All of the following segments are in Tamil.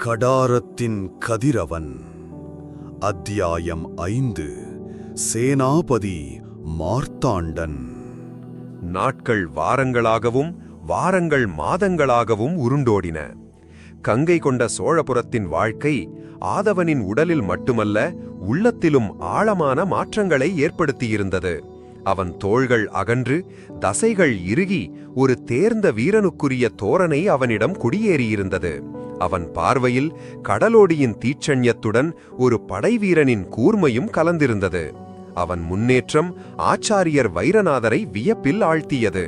கடாரத்தின் கதிரவன். அத்தியாயம் 5. சேனாபதி மார்த்தாண்டன். நாட்கள் வாரங்களாகவும் வாரங்கள் மாதங்களாகவும் உருண்டோடின. கங்கை கொண்ட சோழபுரத்தின் வாழ்க்கை ஆதவனின் உடலில் மட்டுமல்ல, உள்ளத்திலும் ஆழமான மாற்றங்களை ஏற்படுத்தியிருந்தது. அவன் தோள்கள் அகன்று தசைகள் இறுகி ஒரு தேர்ந்த வீரனுக்குரிய தோரணை அவனிடம் குடியேறியிருந்தது. அவன் பார்வையில் கடலோடியின் தீட்சண்யத்துடன் ஒரு படைவீரனின் கூர்மையும் கலந்திருந்தது. அவன் முன்னேற்றம் ஆச்சாரியர் வைரநாதரை வியப்பில் ஆழ்த்தியது.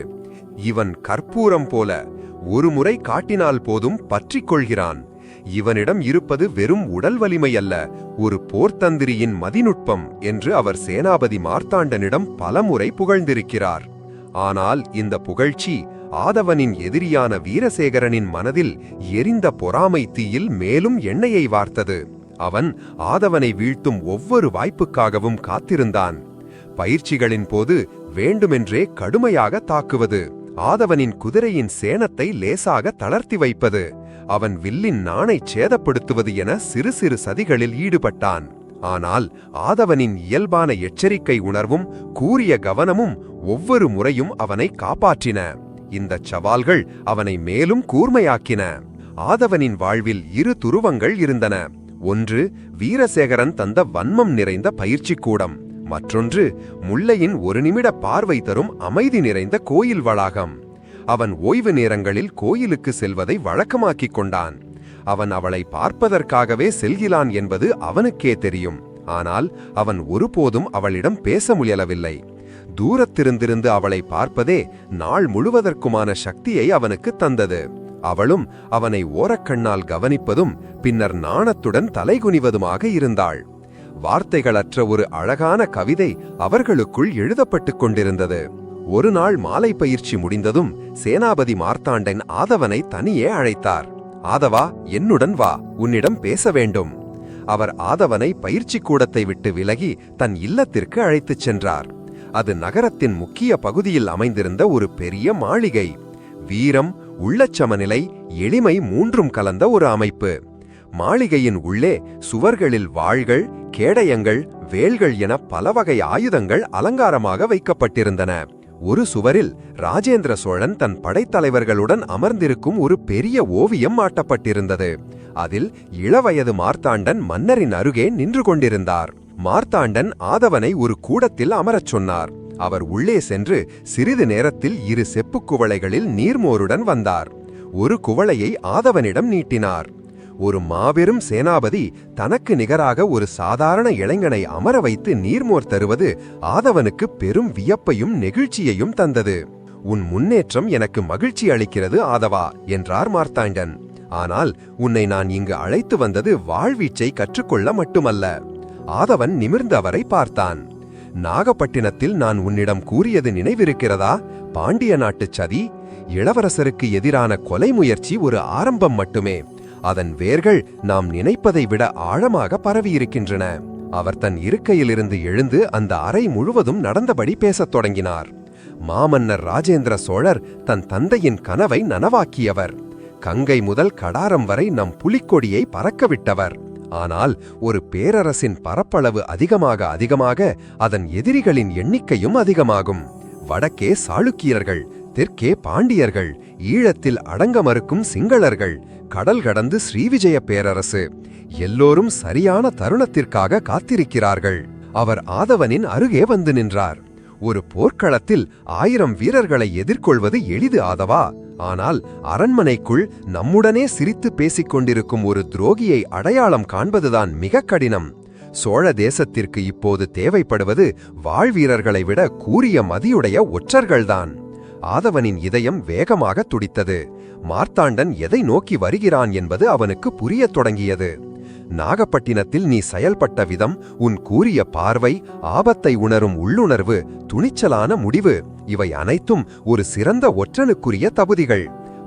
இவன் கற்பூரம் போல ஒருமுறை காட்டினால் போதும் பற்றிக் கொள்கிறான். இவனிடம் இருப்பது வெறும் உடல் வலிமை அல்ல, ஒரு போர்த்தந்திரியின் மதிநுட்பம் என்று அவர் சேனாபதி மார்த்தாண்டனிடம் பலமுறை புகழ்ந்திருக்கிறார். ஆனால் இந்த புகழ்ச்சி ஆதவனின் எதிரியான வீரசேகரனின் மனதில் எரிந்த பொறாமை தீயில் மேலும் எண்ணெயை வார்த்தது. அவன் ஆதவனை வீழ்த்தும் ஒவ்வொரு வாய்ப்புக்காகவும் காத்திருந்தான். பயிற்சிகளின் போது வேண்டுமென்றே கடுமையாக தாக்குவது, ஆதவனின் குதிரையின் சேணத்தை லேசாக தளர்த்தி வைப்பது, அவன் வில்லின் நாணை சேதப்படுத்துவது என சிறு சிறு சதிகளில் ஈடுபட்டான். ஆனால் ஆதவனின் இயல்பான எச்சரிக்கை உணர்வும் கூரிய கவனமும் ஒவ்வொரு முறையும் அவனை காப்பாற்றின. இந்த சவால்கள் அவனை மேலும் கூர்மையாக்கின. ஆதவனின் வாழ்வில் இரு துருவங்கள் இருந்தன. ஒன்று வீரசேகரன் தந்த வன்மம் நிறைந்த பயிற்சி கூடம், மற்றொன்று முல்லையின் ஒரு நிமிட பார்வை தரும் அமைதி நிறைந்த கோயில் வளாகம். அவன் ஓய்வு நேரங்களில் கோயிலுக்கு செல்வதை வழக்கமாக்கிக் கொண்டான். அவன் அவளை பார்ப்பதற்காகவே செல்கிறான் என்பது அவனுக்கே தெரியும். ஆனால் அவன் ஒருபோதும் அவளிடம் பேச முயலவில்லை. தூரத்திருந்திருந்து அவளை பார்ப்பதே நாள் முழுவதற்குமான சக்தியை அவனுக்கு தந்தது. அவளும் அவனை ஓரக்கண்ணால் கவனிப்பதும் பின்னர் நாணத்துடன் தலைகுனிவதுமாக இருந்தாள். வார்த்தைகளற்ற ஒரு அழகான கவிதை அவர்களுக்குள் எழுதப்பட்டுக் கொண்டிருந்தது. ஒரு நாள் மாலை பயிற்சி முடிந்ததும் சேனாபதி மார்த்தாண்டன் ஆதவனை தனியே அழைத்தார். ஆதவா, என்னுடன் வா, உன்னிடம் பேச வேண்டும். அவர் ஆதவனை பயிற்சி கூடத்தை விட்டு விலகி தன் இல்லத்திற்கு அழைத்துச் சென்றார். அது நகரத்தின் முக்கிய பகுதியில் அமைந்திருந்த ஒரு பெரிய மாளிகை. வீரம், உள்ளச்சமநிலை, எளிமை மூன்றும் கலந்த ஒரு அமைப்பு. மாளிகையின் உள்ளே சுவர்களில் வாள்கள், கேடயங்கள், வேல்கள் என பல வகை ஆயுதங்கள் அலங்காரமாக வைக்கப்பட்டிருந்தன. ஒரு சுவரில் ராஜேந்திர சோழன் தன் படைத்தலைவர்களுடன் அமர்ந்திருக்கும் ஒரு பெரிய ஓவியம் மாட்டப்பட்டிருந்தது. அதில் இளவயது மார்த்தாண்டன் மன்னரின் அருகே நின்று கொண்டிருந்தார். மார்த்தாண்டன் ஆதவனை ஒரு கூடத்தில் அமரச் சொன்னார். அவர் உள்ளே சென்று சிறிது நேரத்தில் இரு செப்புக் குவளைகளில் நீர்மோருடன் வந்தார். ஒரு குவளையை ஆதவனிடம் நீட்டினார். ஒரு மாபெரும் சேனாபதி தனக்கு நிகராக ஒரு சாதாரண இளைஞனை அமர வைத்து நீர்மோர் தருவது ஆதவனுக்கு பெரும் வியப்பையும் நெகிழ்ச்சியையும் தந்தது. உன் முன்னேற்றம் எனக்கு மகிழ்ச்சி அளிக்கிறது ஆதவா, என்றார் மார்த்தாண்டன். ஆனால் உன்னை நான் இங்கு அழைத்து வந்தது வாழ்வீச்சை கற்றுக்கொள்ள மட்டுமல்ல. ஆதவன் நிமிர்ந்து அவரை பார்த்தான். நாகப்பட்டினத்தில் நான் உன்னிடம் கூறியது நினைவிருக்கிறதா? பாண்டிய நாட்டுச் சதி, இளவரசருக்கு எதிரான கொலை முயற்சி ஒரு ஆரம்பம் மட்டுமே. அதன் வேர்கள் நாம் நினைப்பதை விட ஆழமாக பரவியிருக்கின்றன. அவர் தன் இருக்கையிலிருந்து எழுந்து அந்த அறை முழுவதும் நடந்தபடி பேசத் தொடங்கினார். மாமன்னர் ராஜேந்திர சோழர் தன் தந்தையின் கனவை நனவாக்கியவர். கங்கை முதல் கடாரம் வரை நம் புலிக்கொடியை பறக்கவிட்டவர். ஆனால் ஒரு பேரரசின் பரப்பளவு அதிகமாக அதன் எதிரிகளின் எண்ணிக்கையும் அதிகமாகும். வடக்கே சாளுக்கியர்கள், தெற்கே பாண்டியர்கள், ஈழத்தில் அடங்க மறுக்கும் சிங்களர்கள், கடல் கடந்து ஸ்ரீவிஜய பேரரசு, எல்லோரும் சரியான தருணத்திற்காக காத்திருக்கிறார்கள். அவர் ஆதவனின் அருகே வந்து நின்றார். ஒரு போர்க்களத்தில் 1000 வீரர்களை எதிர்கொள்வது எளிது ஆதவா. ஆனால் அரண்மனைக்குள் நம்முடனே சிரித்து பேசிக் கொண்டிருக்கும் ஒரு துரோகியை அடையாளம் காண்பதுதான் மிக கடினம். சோழ தேசத்திற்கு இப்போது தேவைப்படுவது வாழ்வீரர்களை விட கூரிய மதியுடைய ஒற்றர்கள்தான். ஆதவனின் இதயம் வேகமாக துடித்தது. மார்த்தாண்டன் எதை நோக்கி வருகிறான் என்பது அவனுக்கு புரியத் தொடங்கியது. நாகப்பட்டினத்தில் நீ செயல்பட்ட விதம், உன் கூரிய பார்வை, ஆபத்தை உணரும் உள்ளுணர்வு, துணிச்சலான முடிவு, இவை அனைத்தும் ஒரு சிறந்த ஒற்றனுக்குரிய தகுதிகள்.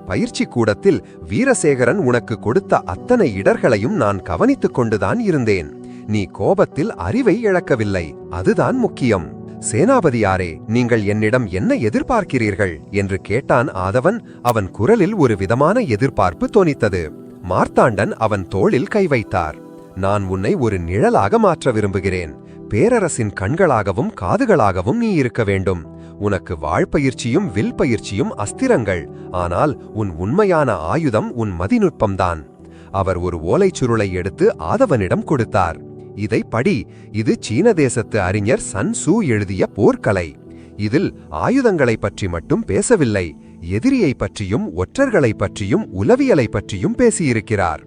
பயிற்சி கூடத்தில் வீரசேகரன் உனக்கு கொடுத்த அத்தனை இடர்களையும் நான் கவனித்துக் கொண்டுதான் இருந்தேன். நீ கோபத்தில் அறிவை இழக்கவில்லை, அதுதான் முக்கியம். சேனாபதியாரே, நீங்கள் என்னிடம் என்ன எதிர்பார்க்கிறீர்கள் என்று கேட்டான் ஆதவன். அவன் குரலில் ஒரு விதமான எதிர்பார்ப்பு தொனித்தது. மார்த்தாண்டன் அவன் தோளில் கை வைத்தார். நான் உன்னை ஒரு நிழலாக மாற்ற விரும்புகிறேன். பேரரசின் கண்களாகவும் காதுகளாகவும் நீ இருக்க வேண்டும். உனக்கு வாழ்பயிற்சியும் வில் பயிற்சியும் அஸ்திரங்கள். ஆனால் உன் உண்மையான ஆயுதம் உன் மதிநுட்பம்தான். அவர் ஒரு ஓலைச் சுருளை எடுத்து ஆதவனிடம் கொடுத்தார். இதை படி. இது சீன தேசத்து அறிஞர் சன் சூ எழுதிய போர்க்கலை. இதில் ஆயுதங்களை பற்றி மட்டும் பேசவில்லை, எதிரியை பற்றியும் ஒற்றர்களை பற்றியும் உளவியலை பற்றியும் பேசியிருக்கிறார்.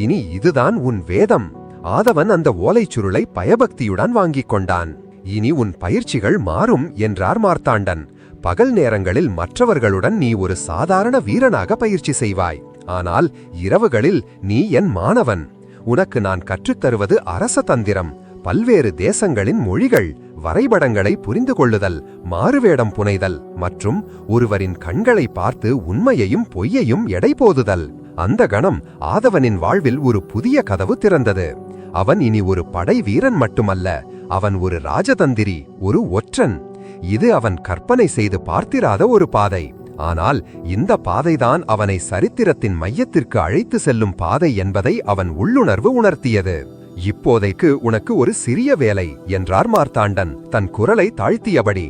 இனி இதுதான் உன் வேதம். ஆதவன் அந்த ஓலைச் சுருளை பயபக்தியுடன் வாங்கிக் கொண்டான். இனி உன் பயிற்சிகள் மாறும் என்றார் மார்த்தாண்டன். பகல் நேரங்களில் மற்றவர்களுடன் நீ ஒரு சாதாரண வீரனாக பயிற்சி செய்வாய். ஆனால் இரவுகளில் நீ என் மாணவன். உனக்கு நான் கற்றுத்தருவது அரச தந்திரம், பல்வேறு தேசங்களின் மொழிகள், வரைபடங்களை புரிந்து கொள்ளுதல், மாறுவேடம் புனைதல் மற்றும் ஒருவரின் கண்களை பார்த்து உண்மையையும் பொய்யையும் எடை போதுதல். அந்த கணம் ஆதவனின் வாழ்வில் ஒரு புதிய கதவு திறந்தது. அவன் இனி ஒரு படை வீரன் மட்டுமல்ல, அவன் ஒரு ராஜதந்திரி, ஒரு ஒற்றன். இது அவன் கற்பனை செய்து பார்த்திராத ஒரு பாதை. ஆனால் இந்த பாதைதான் அவனை சரித்திரத்தின் மையத்திற்கு அழைத்து செல்லும் பாதை என்பதை அவன் உள்ளுணர்வு உணர்த்தியது. இப்போதைக்கு உனக்கு ஒரு சிறிய வேலை என்றார் மார்த்தாண்டன் தன் குரலை தாழ்த்தியபடி.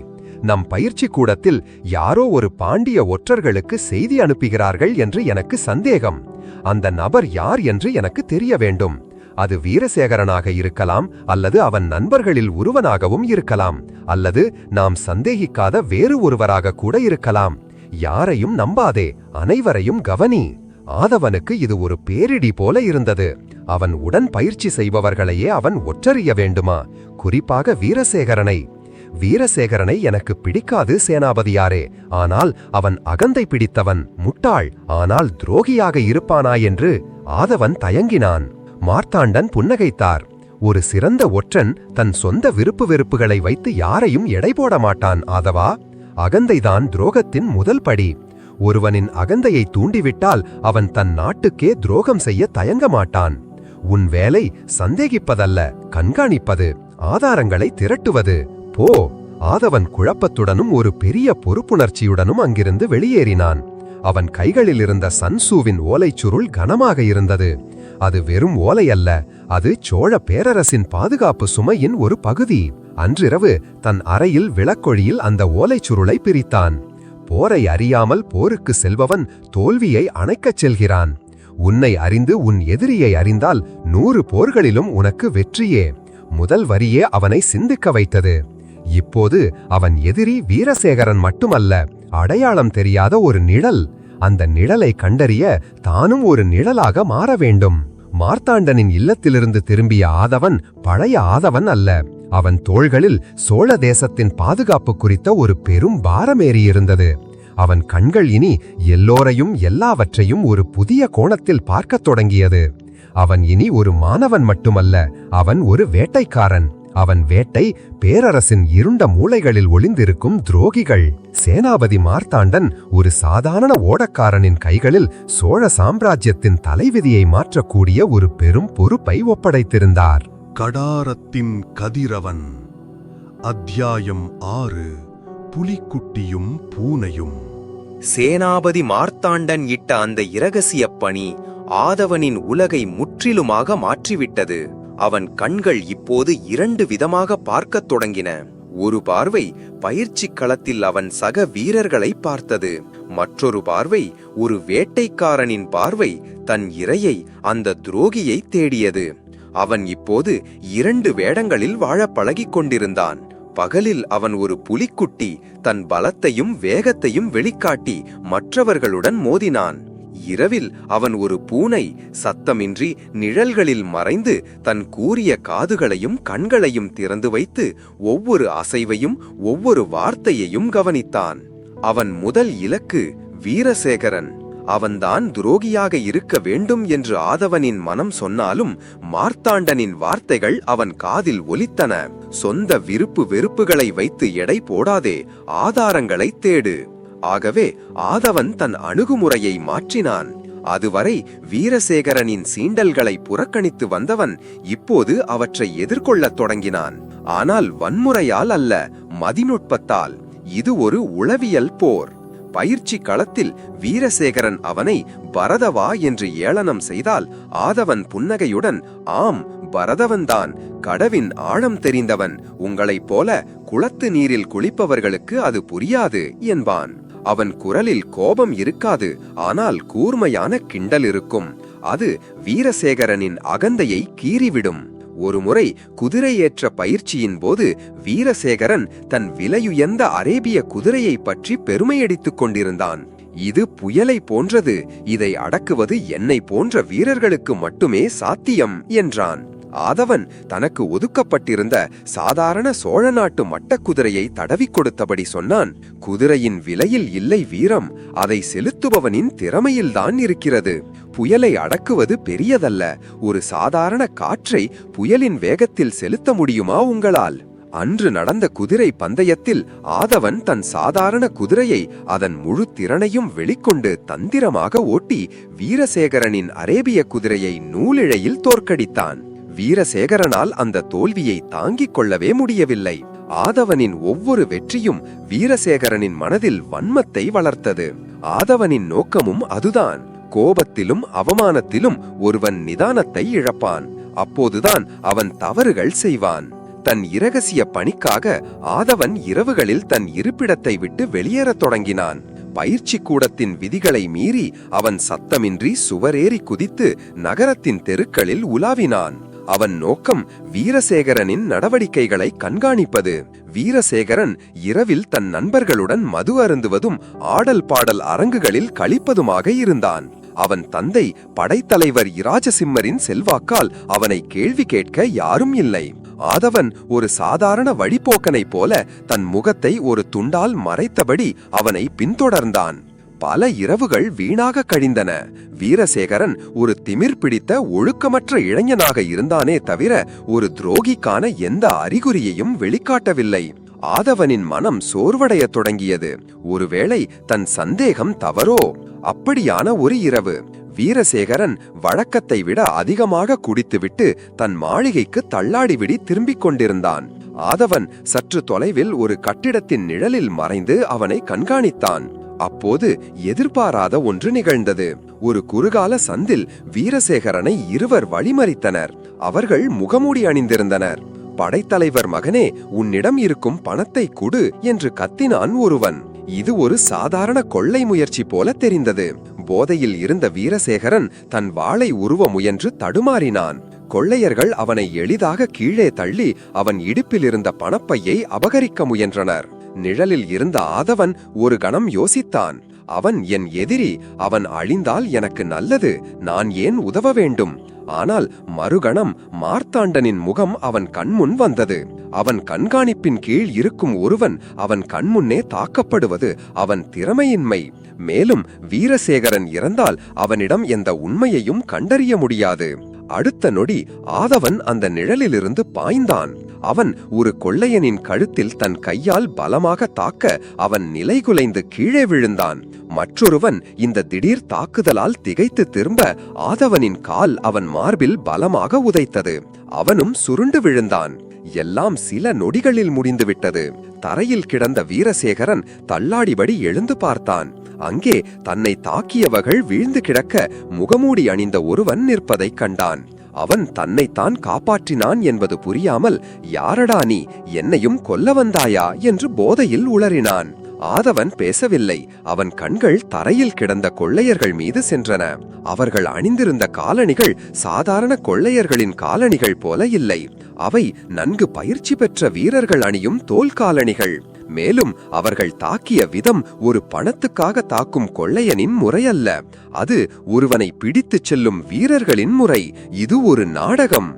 நம் பயிற்சி கூடத்தில் யாரோ ஒரு பாண்டிய ஒற்றர்களுக்கு செய்தி அனுப்புகிறார்கள் என்று எனக்கு சந்தேகம். அந்த நபர் யார் என்று எனக்கு தெரிய வேண்டும். அது வீரசேகரனாக இருக்கலாம், அல்லது அவன் நண்பர்களில் ஒருவனாகவும் இருக்கலாம், அல்லது நாம் சந்தேகிக்காத வேறு ஒருவராக கூட இருக்கலாம். யாரையும் நம்பாதே, அனைவரையும் கவனி. ஆதவனுக்கு இது ஒரு பேரிடி போல இருந்தது. அவன் உடன் பயிற்சி செய்பவர்களையே அவன் ஒற்றறிய வேண்டுமா? குறிப்பாக வீரசேகரனை. வீரசேகரனை எனக்கு பிடிக்காது சேனாபதியாரே, ஆனால் அவன் அகந்தை பிடித்தவன், முட்டாள், ஆனால் துரோகியாக இருப்பானா என்று ஆதவன் தயங்கினான். மார்த்தாண்டன் புன்னகைத்தார். ஒரு சிறந்த ஒற்றன் தன் சொந்த விருப்பு வெறுப்புகளை வைத்து யாரையும் எடை போட மாட்டான் ஆதவா. அகந்தைதான் துரோகத்தின் முதல் படி. ஒருவனின் அகந்தையை தூண்டிவிட்டால் அவன் தன் நாட்டுக்கே துரோகம் செய்ய தயங்க மாட்டான். உன் வேலை சந்தேகிப்பதல்ல, கண்காணிப்பது, ஆதாரங்களை திரட்டுவது. போ. ஆதவன் குழப்பத்துடனும் ஒரு பெரிய பொறுப்புணர்ச்சியுடனும் அங்கிருந்து வெளியேறினான். அவன் கைகளில் இருந்த சன்சூவின் ஓலைச் சுருள் கனமாக இருந்தது. அது வெறும் ஓலை அல்ல, அது சோழ பேரரசின் பாதுகாப்பு சுமையின் ஒரு பகுதி. அன்றிரவு தன் அறையில் விளக்கொழியில் அந்த ஓலைச் சுருளை பிரித்தான். போரை அறியாமல் போருக்கு செல்பவன் தோல்வியை அணைக்கச் செல்கிறான். உன்னை அறிந்து உன் எதிரியை அறிந்தால் 100 போர்களிலும் உனக்கு வெற்றியே. முதல் வரியே அவனை சிந்திக்க வைத்தது. இப்போது அவன் எதிரி வீரசேகரன் மட்டுமல்ல, அடையாளம் தெரியாத ஒரு நிழல். அந்த நிழலை கண்டறிய தானும் ஒரு நிழலாக மாற வேண்டும். மார்த்தாண்டனின் இல்லத்திலிருந்து திரும்பிய ஆதவன் பழைய ஆதவன் அல்ல. அவன் தோள்களில் சோழ தேசத்தின் பாதுகாப்பு குறித்த ஒரு பெரும் பாரமேறியிருந்தது. அவன் கண்கள் இனி எல்லோரையும் எல்லாவற்றையும் ஒரு புதிய கோணத்தில் பார்க்கத் தொடங்கியது. அவன் இனி ஒரு மாணவன் மட்டுமல்ல, அவன் ஒரு வேட்டைக்காரன். அவன் வேட்டை பேரரசின் இருண்ட மூலைகளில் ஒளிந்திருக்கும் துரோகிகள். சேனாபதி மார்த்தாண்டன் ஒரு சாதாரண ஓடக்காரனின் கைகளில் சோழ சாம்ராஜ்யத்தின் தலைவிதியை மாற்றக்கூடிய ஒரு பெரும் பொறுப்பை ஒப்படைத்திருந்தார். கடாரத்தின் கதிரவன். அத்தியாயம் 6. புலிக்குட்டியும் பூனையும். சேனாபதி மார்த்தாண்டன் இட்ட அந்த இரகசியப் பணி ஆதவனின் உலகை முற்றிலுமாக மாற்றிவிட்டது. அவன் கண்கள் இப்போது 2 விதமாக பார்க்கத் தொடங்கின. ஒரு பார்வை பயிற்சிக் களத்தில் அவன் சக வீரர்களை பார்த்தது. மற்றொரு பார்வை ஒரு வேட்டைக்காரனின் பார்வை தன் இரையை, அந்த துரோகியை தேடியது. அவன் இப்போது 2 வேடங்களில் வாழ பழகிக் கொண்டிருந்தான். பகலில் அவன் ஒரு புலிக்குட்டி, தன் பலத்தையும் வேகத்தையும் வெளிக்காட்டி மற்றவர்களுடன் மோதினான். இரவில் அவன் ஒரு பூனை, சத்தமின்றி நிழல்களில் மறைந்து தன் கூரிய காதுகளையும் கண்களையும் திறந்து வைத்து ஒவ்வொரு அசைவையும் ஒவ்வொரு வார்த்தையையும் கவனித்தான். அவன் முதல் இலக்கு வீரசேகரன். அவன்தான் துரோகியாக இருக்க வேண்டும் என்று ஆதவனின் மனம் சொன்னாலும் மார்த்தாண்டனின் வார்த்தைகள் அவன் காதில் ஒலித்தன. சொந்த விருப்பு வெறுப்புகளை வைத்து எடை போடாதே, ஆதாரங்களை தேடு. ஆகவே ஆதவன் தன் அணுகுமுறையை மாற்றினான். அதுவரை வீரசேகரனின் சீண்டல்களை புறக்கணித்து வந்தவன் இப்போது அவற்றை எதிர்கொள்ளத் தொடங்கினான். ஆனால் வன்முறையால் அல்ல, மதிநுட்பத்தால். இது ஒரு உளவியல் போர். பயிற்சி களத்தில் வீரசேகரன் அவனை பரதவா என்று ஏளனம் செய்தால் ஆதவன் புன்னகையுடன், ஆம், பரதவன்தான், கடவின் ஆழம் தெரிந்தவன், உங்களைப் போல குளத்து நீரில் குளிப்பவர்களுக்கு அது புரியாது என்பான். அவன் குரலில் கோபம் இருக்காது, ஆனால் கூர்மையான கிண்டல் இருக்கும். அது வீரசேகரனின் அகந்தையை கீறிவிடும். ஒருமுறை குதிரை ஏற்ற பயிற்சியின் போது வீரசேகரன் தன் விலையுயர்ந்த அரேபிய குதிரையை பற்றி பெருமையடித்துக் கொண்டிருந்தான். இது புயலை போன்றது, இதை அடக்குவது என்னை போன்ற வீரர்களுக்கு மட்டுமே சாத்தியம் என்றான். ஆதவன் தனக்கு ஒதுக்கப்பட்டிருந்த சாதாரண சோழ நாட்டு மட்டக்குதிரையை தடவிக் கொடுத்தபடி சொன்னான். குதிரையின் விலையில் இல்லை வீரம், அதை செலுத்துபவனின் திறமையில்தான் இருக்கிறது. புயலை அடக்குவது பெரியதல்ல, ஒரு சாதாரண காற்றை புயலின் வேகத்தில் செலுத்த முடியுமா உங்களால்? அன்று நடந்த குதிரை பந்தயத்தில் ஆதவன் தன் சாதாரண குதிரையை அதன் முழு திறனையும் வெளிக்கொண்டு தந்திரமாக ஓட்டி வீரசேகரனின் அரேபிய குதிரையை நூலிழையில் தோற்கடித்தான். வீரசேகரனால் அந்த தோல்வியை தாங்கிக் கொள்ளவே முடியவில்லை. ஆதவனின் ஒவ்வொரு வெற்றியும் வீரசேகரனின் மனதில் வன்மத்தை வளர்த்தது. ஆதவனின் நோக்கமும் அதுதான். கோபத்திலும் அவமானத்திலும் ஒருவன் நிதானத்தை இழப்பான். அப்போதுதான் அவன் தவறுகள் செய்வான். தன் இரகசிய பணிக்காக ஆதவன் இரவுகளில் தன் இருப்பிடத்தை விட்டு வெளியேறத் தொடங்கினான். பயிற்சி கூடத்தின் விதிகளை மீறி அவன் சத்தமின்றி சுவரேறி குதித்து நகரத்தின் தெருக்களில் உலாவினான். அவன் நோக்கம் வீரசேகரனின் நடவடிக்கைகளை கண்காணிப்பது. வீரசேகரன் இரவில் தன் நண்பர்களுடன் மது அருந்துவதும் ஆடல் பாடல் அரங்குகளில் கழிப்பதுமாக இருந்தான். அவன் தந்தை படைத்தலைவர் இராஜசிம்மரின் செல்வாக்கால் அவனை கேள்வி கேட்க யாரும் இல்லை. ஆதவன் ஒரு சாதாரண வழிப்போக்கனைப் போல தன் முகத்தை ஒரு துண்டால் மறைத்தபடி அவனை பின்தொடர்ந்தான். பல இரவுகள் வீணாக கழிந்தன. வீரசேகரன் ஒரு திமிர் பிடித்த ஒழுக்கமற்ற இளைஞனாக இருந்தானே தவிர ஒரு துரோகிக்கான எந்த அறிகுறியையும் வெளிக்காட்டவில்லை. ஆதவனின் மனம் சோர்வடையத் தொடங்கியது. ஒருவேளை தன் சந்தேகம் தவறோ? அப்படியான ஒரு இரவு வீரசேகரன் வழக்கத்தை விட அதிகமாக குடித்துவிட்டு தன் மாளிகைக்கு தள்ளாடிவிடி திரும்பிக் கொண்டிருந்தான். ஆதவன் சற்று தொலைவில் ஒரு கட்டிடத்தின் நிழலில் மறைந்து அவனை கண்காணித்தான். அப்போது எதிர்பாராத ஒன்று நிகழ்ந்தது. ஒரு குறுகால சந்தில் வீரசேகரனை இருவர் வழிமறித்தனர். அவர்கள் முகமூடி அணிந்திருந்தனர். படைத்தலைவர் மகனே, உன்னிடம் இருக்கும் பணத்தை கொடு என்று கத்தினான் ஒருவன். இது ஒரு சாதாரண கொள்ளை முயற்சி போல தெரிந்தது. போதையில் இருந்த வீரசேகரன் தன் வாளை உருவ முயன்று தடுமாறினான். கொள்ளையர்கள் அவனை எளிதாக கீழே தள்ளி அவன் இடுப்பில் இருந்த பணப்பையை அபகரிக்க முயன்றனர். நிழலில் இருந்த ஆதவன் ஒரு கணம் யோசித்தான். அவன் என் எதிரி, அவன் அழிந்தால் எனக்கு நல்லது, நான் ஏன் உதவ வேண்டும்? ஆனால் மறுகணம் மார்த்தாண்டனின் முகம் அவன் கண்முன் வந்தது. அவன் கண்காணிப்பின் கீழ் இருக்கும் ஒருவன் அவன் கண்முன்னே தாக்கப்படுவது அவன் திறமையின்மை. மேலும் வீரசேகரன் இறந்தால் அவனிடம் எந்த உண்மையையும் கண்டறிய முடியாது. அடுத்த நொடி ஆதவன் அந்த நிழலிலிருந்து பாய்ந்தான். அவன் ஒரு கொள்ளையனின் கழுத்தில் தன் கையால் பலமாக தாக்க அவன் நிலைகுலைந்து கீழே விழுந்தான். மற்றொருவன் இந்த திடீர் தாக்குதலால் திகைத்து திரும்ப ஆதவனின் கால் அவன் மார்பில் பலமாக உதைத்தது. அவனும் சுருண்டு விழுந்தான். எல்லாம் சில நொடிகளில் முடிந்துவிட்டது. தரையில் கிடந்த வீரசேகரன் தள்ளாடிபடி எழுந்து பார்த்தான். அங்கே தன்னை தாக்கியவர்கள் வீழ்ந்து கிடக்க முகமூடி அணிந்த ஒருவன் நிற்பதைக் கண்டான். அவன் தன்னைத்தான் காப்பாற்றினான் என்பது புரியாமல், யாரடா நீ, என்னையும் கொல்ல வந்தாயா என்று போதையில் உளறினான். ஆதவன் பேசவில்லை. அவன் கண்கள் தரையில் கிடந்த கொள்ளையர்கள் மீது சென்றன. அவர்கள் அணிந்திருந்த காலணிகள் சாதாரண கொள்ளையர்களின் காலணிகள் போல இல்லை. அவை நன்கு பயிற்சி பெற்ற வீரர்கள் அணியும் தோல் காலணிகள். மேலும் அவர்கள் தாக்கிய விதம் ஒரு பணத்துக்காக தாக்கும் கொள்ளையனின் முறையல்ல. அது ஒருவனை பிடித்துச் செல்லும் வீரர்களின் முறை. இது ஒரு நாடகம்.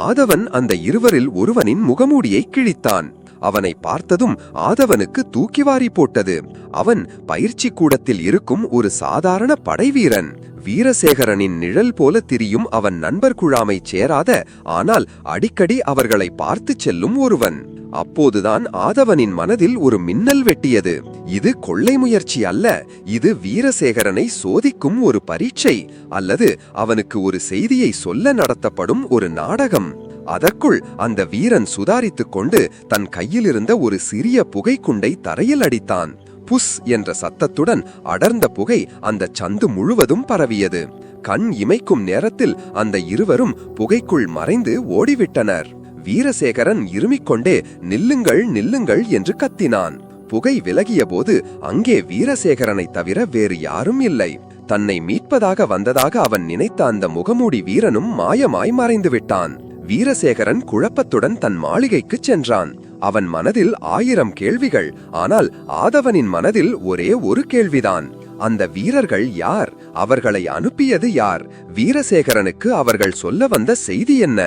ஆதவன் அந்த இருவரில் ஒருவனின் முகமூடியை கிழித்தான். அவனை பார்த்ததும் ஆதவனுக்கு தூக்கிவாரி போட்டது. அவன் பயிற்சி கூடத்தில் இருக்கும் ஒரு சாதாரண படைவீரன். வீரசேகரனின் நிழல் போல திரியும் அவன் நண்பர் குழாமைச் சேராத, ஆனால் அடிக்கடி அவர்களை பார்த்துச் செல்லும் ஒருவன். அப்போதுதான் ஆதவனின் மனதில் ஒரு மின்னல் வெட்டியது. இது கொள்ளை முயற்சி அல்ல, இது வீரசேகரனை சோதிக்கும் ஒரு பரீட்சை, அல்லது அவனுக்கு ஒரு செய்தியை சொல்ல நடத்தப்படும் ஒரு நாடகம். அதற்குள் அந்த வீரன் சுதாரித்துக் கொண்டு தன் கையிலிருந்த ஒரு சிறிய புகைக்குண்டை தரையில் அடித்தான். புஸ் என்ற சத்தத்துடன் அடர்ந்த புகை அந்த சந்து முழுவதும் பரவியது. கண் இமைக்கும் நேரத்தில் அந்த இருவரும் புகைக்குள் மறைந்து ஓடிவிட்டனர். வீரசேகரன் இருமிக்கொண்டே நில்லுங்கள் நில்லுங்கள் என்று கத்தினான். புகை விலகிய போது அங்கே வீரசேகரனை தவிர வேறு யாரும் இல்லை. தன்னை மீட்பதாக வந்ததாக அவன் நினைத்த அந்த முகமூடி வீரனும் மாயமாய் மறைந்து விட்டான். வீரசேகரன் குழப்பத்துடன் தன் மாளிகைக்கு சென்றான். அவன் மனதில் 1000 கேள்விகள். ஆனால் ஆதவனின் மனதில் ஒரே ஒரு கேள்விதான். அந்த வீரர்கள் யார்? அவர்களை அனுப்பியது யார்? வீரசேகரனுக்கு அவர்கள் சொல்ல வந்த செய்தி என்ன?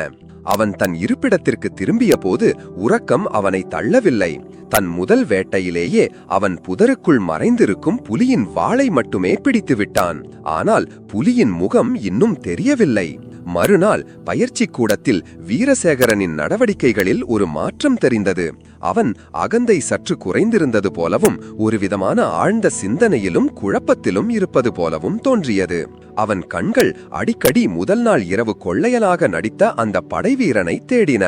அவன் தன் இருப்பிடத்திற்கு திரும்பிய போது உறக்கம் அவனை தள்ளவில்லை. தன் முதல் வேட்டையிலேயே அவன் புதருக்குள் மறைந்திருக்கும் புலியின் வாளை மட்டுமே பிடித்து விட்டான். ஆனால் புலியின் முகம் இன்னும் தெரியவில்லை. மறுநாள் பயிற்சி கூடத்தில் வீரசேகரனின் நடவடிக்கைகளில் ஒரு மாற்றம் தெரிந்தது. அவன் அகந்தை சற்று குறைந்திருந்தது போலவும் ஒருவிதமான ஆழ்ந்த சிந்தனையிலும் குழப்பத்திலும் இருப்பது போலவும் தோன்றியது. அவன் கண்கள் அடிக்கடி முதல் நாள் இரவு கொள்ளையனாக நடித்த அந்த படைவீரனை தேடின.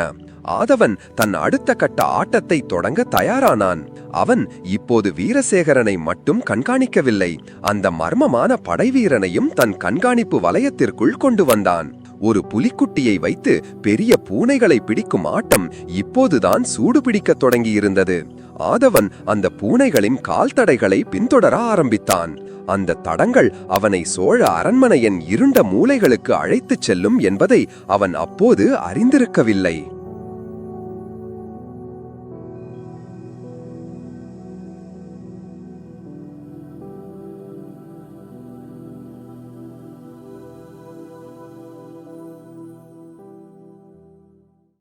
ஆதவன் தன் அடுத்த கட்ட ஆட்டத்தை தொடங்க தயாரானான். அவன் இப்போது வீரசேகரனை மட்டும் கண்காணிக்கவில்லை, அந்த மர்மமான படைவீரனையும் தன் கண்காணிப்பு வலயத்திற்குள் கொண்டு வந்தான். ஒரு புலிக்குட்டியை வைத்து பெரிய பூனைகளை பிடிக்கும் ஆட்டம் இப்போதுதான் சூடு பிடிக்கத் தொடங்கியிருந்தது. ஆதவன் அந்த பூனைகளின் கால் தடைகளை பின்தொடர ஆரம்பித்தான். அந்த தடங்கள் அவனை சோழ அரண்மனையின் இருண்ட மூலைகளுக்கு அழைத்துச் செல்லும் என்பதை அவன் அப்போது அறிந்திருக்கவில்லை.